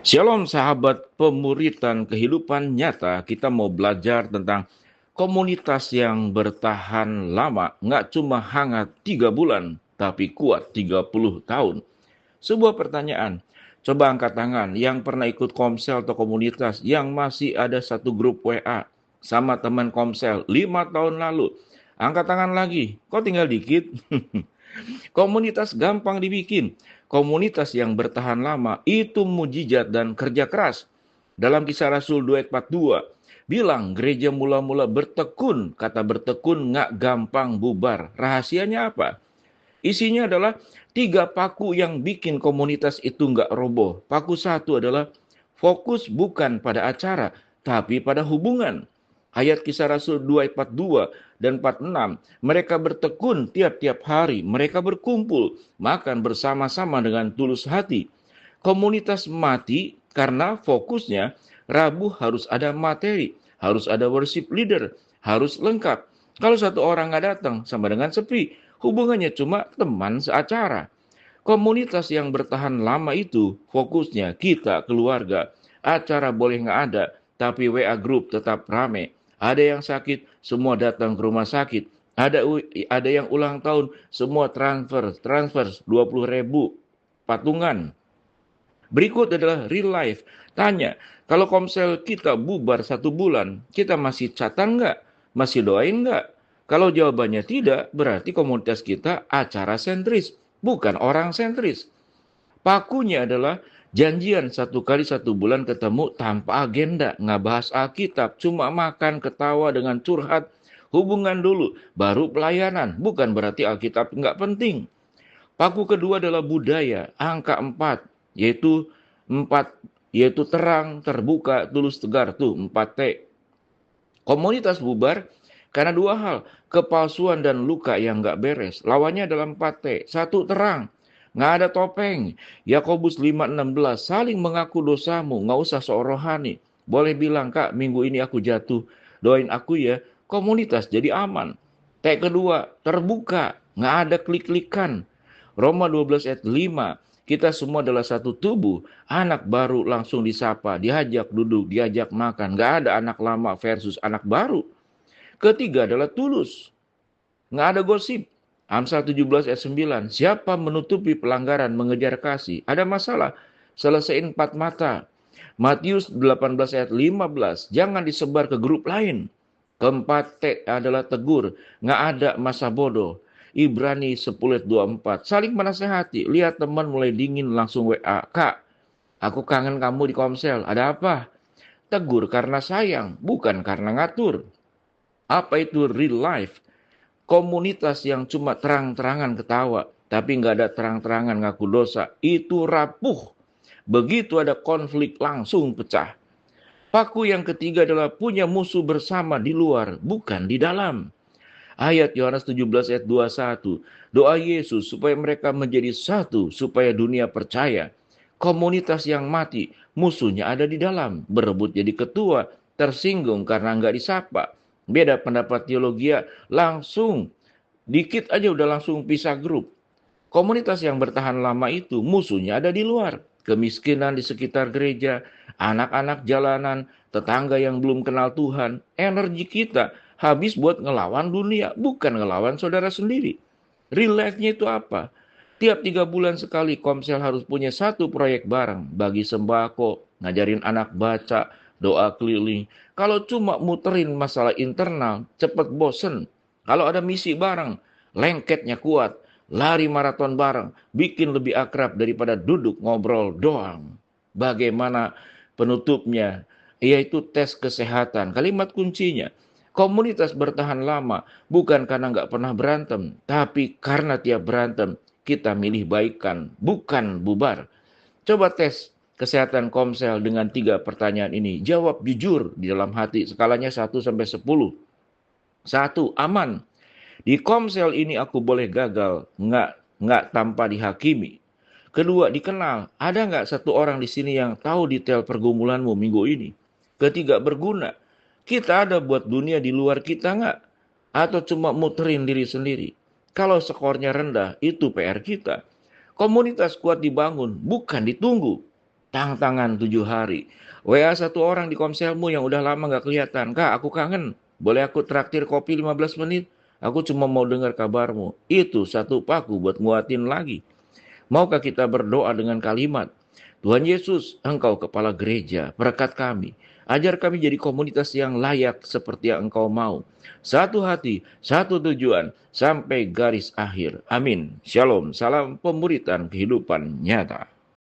Shalom sahabat pemuritan kehidupan nyata, kita mau belajar tentang komunitas yang bertahan lama, nggak cuma hangat 3 bulan, tapi kuat 30 tahun. Sebuah pertanyaan, coba angkat tangan yang pernah ikut komsel atau komunitas yang masih ada satu grup WA sama teman komsel 5 tahun lalu. Angkat tangan lagi, kok tinggal dikit? Komunitas gampang dibikin. Komunitas yang bertahan lama itu mujizat dan kerja keras. Dalam Kisah Rasul 2 ayat 42, bilang gereja mula-mula bertekun. Kata bertekun nggak gampang bubar. Rahasianya apa? Isinya adalah 3 paku yang bikin komunitas itu nggak roboh. Paku satu adalah fokus bukan pada acara, tapi pada hubungan. Ayat Kisah Rasul 2 ayat 42 dan 46, mereka bertekun tiap-tiap hari, mereka berkumpul, makan bersama-sama dengan tulus hati. Komunitas mati karena fokusnya Rabu harus ada materi, harus ada worship leader, harus lengkap. Kalau satu orang nggak datang, sama dengan sepi. Hubungannya cuma teman seacara. Komunitas yang bertahan lama itu fokusnya kita keluarga. Acara boleh nggak ada, tapi WA group tetap rame. Ada yang sakit, semua datang ke rumah sakit. Ada yang ulang tahun, semua transfer 20.000 patungan. Berikut adalah real life. Tanya, kalau komsel kita bubar 1 bulan, kita masih chatan nggak? Masih doain nggak? Kalau jawabannya tidak, berarti komunitas kita acara sentris, bukan orang sentris. Pakunya adalah janjian 1 kali 1 bulan ketemu tanpa agenda, nggak bahas Alkitab, cuma makan, ketawa dengan curhat, hubungan dulu, baru pelayanan. Bukan berarti Alkitab nggak penting. Paku kedua adalah budaya, angka 4, yaitu 4, yaitu terang, terbuka, tulus, tegar, tuh 4T. Komunitas bubar karena 2 hal, kepalsuan dan luka yang nggak beres. Lawannya adalah 4T, satu terang, nggak ada topeng. Yakobus 5:16, saling mengaku dosamu, nggak usah sok rohani. Boleh bilang, Kak, minggu ini aku jatuh, doain aku ya. Komunitas jadi aman. T kedua, terbuka, nggak ada klik-klikan. Roma 12 ayat 5, kita semua adalah satu tubuh. Anak baru langsung disapa, diajak duduk, diajak makan. Nggak ada anak lama versus anak baru. Ketiga adalah tulus. Nggak ada gosip. Amsal 17 ayat 9, siapa menutupi pelanggaran mengejar kasih? Ada masalah, selesaiin 4 mata. Matius 18 ayat 15, jangan disebar ke grup lain. Keempat, T adalah tegur, nggak ada masa bodoh. Ibrani 10 ayat 24, saling menasehati. Lihat teman mulai dingin, langsung WA. Kak, aku kangen kamu di komsel. Ada apa? Tegur karena sayang, bukan karena ngatur. Apa itu real life? Komunitas yang cuma terang-terangan ketawa, tapi nggak ada terang-terangan ngaku dosa. Itu rapuh. Begitu ada konflik langsung pecah. Paku yang ketiga adalah punya musuh bersama di luar, bukan di dalam. Ayat Yohanes 17 ayat 21. Doa Yesus supaya mereka menjadi satu, supaya dunia percaya. Komunitas yang mati, musuhnya ada di dalam. Berebut jadi ketua, tersinggung karena nggak disapa. Beda pendapat teologi, langsung. Dikit aja udah langsung pisah grup. Komunitas yang bertahan lama itu musuhnya ada di luar. Kemiskinan di sekitar gereja, anak-anak jalanan, tetangga yang belum kenal Tuhan. Energi kita habis buat ngelawan dunia, bukan ngelawan saudara sendiri. Real life-nya itu apa? Tiap 3 bulan sekali Komsel harus punya satu proyek bareng. Bagi sembako, ngajarin anak baca, doa keliling. Kalau cuma muterin masalah internal, cepet bosen. Kalau ada misi bareng, lengketnya kuat. Lari maraton bareng, bikin lebih akrab daripada duduk ngobrol doang. Bagaimana penutupnya? Yaitu tes kesehatan. Kalimat kuncinya, komunitas bertahan lama bukan karena nggak pernah berantem, tapi karena tiap berantem kita milih baikan, bukan bubar. Coba tes kesehatan Komsel dengan 3 pertanyaan ini. Jawab jujur di dalam hati, skalanya 1 sampai 10. 1, aman. Di Komsel ini aku boleh gagal, nggak tanpa dihakimi. Kedua, dikenal. Ada nggak satu orang di sini yang tahu detail pergumulanmu minggu ini? Ketiga, berguna. Kita ada buat dunia di luar kita nggak? Atau cuma muterin diri sendiri? Kalau skornya rendah, itu PR kita. Komunitas kuat dibangun, bukan ditunggu. tantangan 7 hari. WA satu orang di komselmu yang udah lama nggak kelihatan. Kak, aku kangen. Boleh aku traktir kopi 15 menit? Aku cuma mau dengar kabarmu. Itu satu paku buat nguatin lagi. Maukah kita berdoa dengan kalimat, Tuhan Yesus, Engkau kepala gereja, berkat kami. Ajar kami jadi komunitas yang layak seperti yang Engkau mau. Satu hati, satu tujuan, sampai garis akhir. Amin. Shalom, salam pemuritan kehidupan nyata.